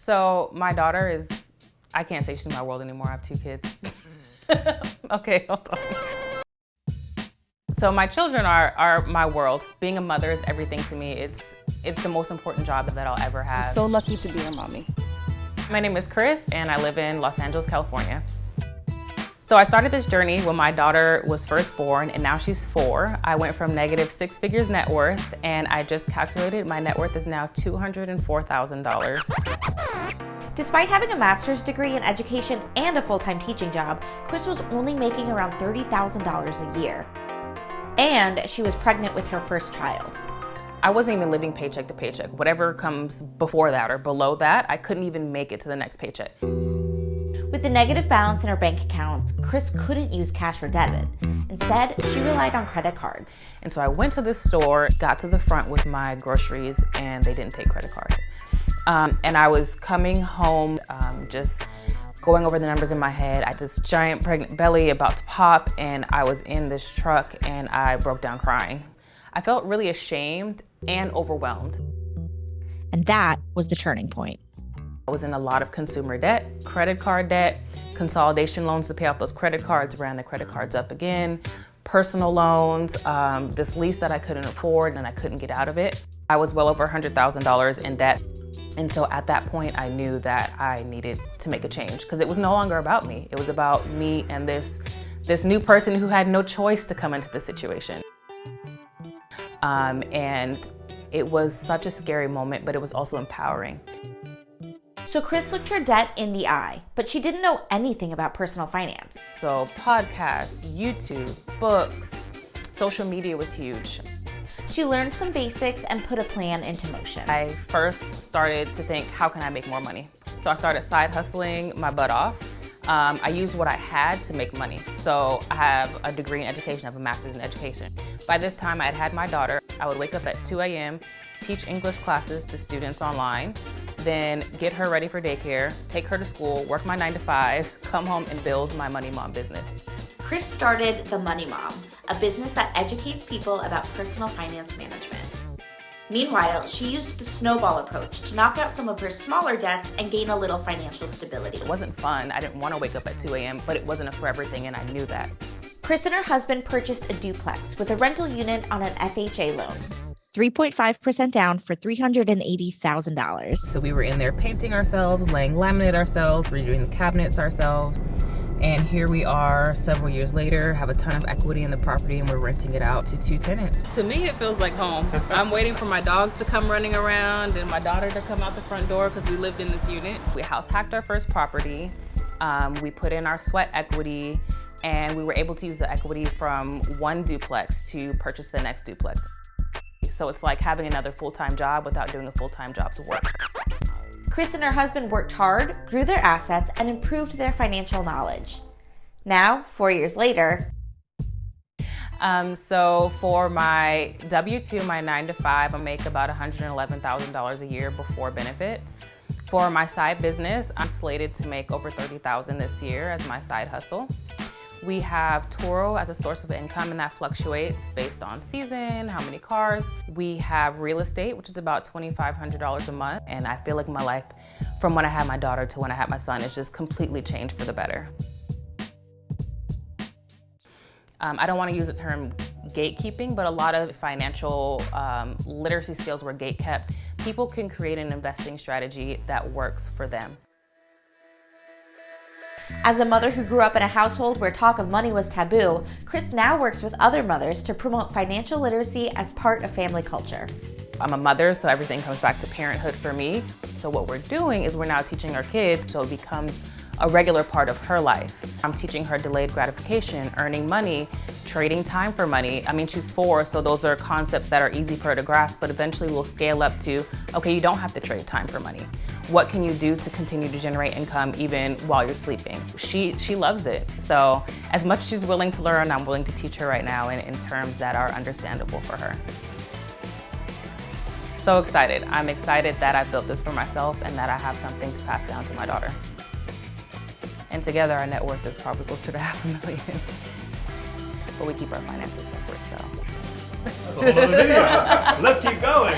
So my daughter is, I can't say she's my world anymore. I have 2 kids. Okay, hold on. So my children are my world. Being a mother is everything to me. It's the most important job that I'll ever have. I'm so lucky to be your mommy. My name is Chris, and I live in Los Angeles, California. So I started this journey when my daughter was first born, and now she's 4. I went from negative 6 figures net worth, and I just calculated my net worth is now $204,000. Despite having a master's degree in education and a full-time teaching job, Chris was only making around $30,000 a year. And she was pregnant with her first child. I wasn't even living paycheck to paycheck. Whatever comes before that or below that, I couldn't even make it to the next paycheck. With the negative balance in her bank account, Chris couldn't use cash or debit. Instead, she relied on credit cards. And so I went to this store, got to the front with my groceries, and they didn't take credit card. And I was coming home, just going over the numbers in my head. I had this giant pregnant belly about to pop, and I was in this truck, and I broke down crying. I felt really ashamed and overwhelmed. And that was the turning point. I was in a lot of consumer debt, credit card debt, consolidation loans to pay off those credit cards, ran the credit cards up again, personal loans, this lease that I couldn't afford and I couldn't get out of it. I was well over $100,000 in debt. And so at that point, I knew that I needed to make a change because it was no longer about me. It was about me and this new person who had no choice to come into the situation. And it was such a scary moment, but it was also empowering. So Chris looked her debt in the eye, but she didn't know anything about personal finance. So podcasts, YouTube, books, social media was huge. She learned some basics and put a plan into motion. I first started to think, how can I make more money? So I started side hustling my butt off. I used what I had to make money. So I have a degree in education, I have a master's in education. By this time I had had my daughter. I would wake up at 2 a.m., teach English classes to students online, then get her ready for daycare, take her to school, work my 9 to 5, come home and build my Money Mom business. Chris started the Money Mom, a business that educates people about personal finance management. Meanwhile, she used the snowball approach to knock out some of her smaller debts and gain a little financial stability. It wasn't fun. I didn't want to wake up at 2 a.m., but it wasn't a forever thing, and I knew that. Chris and her husband purchased a duplex with a rental unit on an FHA loan. 3.5% down for $380,000. So we were in there painting ourselves, laying laminate ourselves, redoing the cabinets ourselves. And here we are several years later, have a ton of equity in the property, and we're renting it out to 2 tenants. To me, it feels like home. I'm waiting for my dogs to come running around and my daughter to come out the front door because we lived in this unit. We house hacked our first property. We put in our sweat equity, and we were able to use the equity from one duplex to purchase the next duplex. So it's like having another full-time job without doing a full-time job's work. Chris and her husband worked hard, grew their assets, and improved their financial knowledge. Now, 4 years later, so for my W-2, my 9 to 5, I make about $111,000 a year before benefits. For my side business, I'm slated to make over $30,000 this year as my side hustle. We have Turo as a source of income, and that fluctuates based on season, how many cars. We have real estate, which is about $2,500 a month. And I feel like my life from when I had my daughter to when I had my son is just completely changed for the better. I don't want to use the term gatekeeping, but a lot of financial literacy skills were gatekept. People can create an investing strategy that works for them. As a mother who grew up in a household where talk of money was taboo, Chris now works with other mothers to promote financial literacy as part of family culture. I'm a mother, so everything comes back to parenthood for me. So what we're doing is we're now teaching our kids so it becomes a regular part of her life. I'm teaching her delayed gratification, earning money, trading time for money. I mean, she's 4, so those are concepts that are easy for her to grasp, but eventually we'll scale up to, okay, you don't have to trade time for money. What can you do to continue to generate income even while you're sleeping? She loves it. So as much as she's willing to learn, I'm willing to teach her right now in terms that are understandable for her. So excited. I'm excited that I built this for myself and that I have something to pass down to my daughter. And together our net worth is probably closer to $500,000. But we keep our finances separate, so. That's a whole other video. Let's keep going.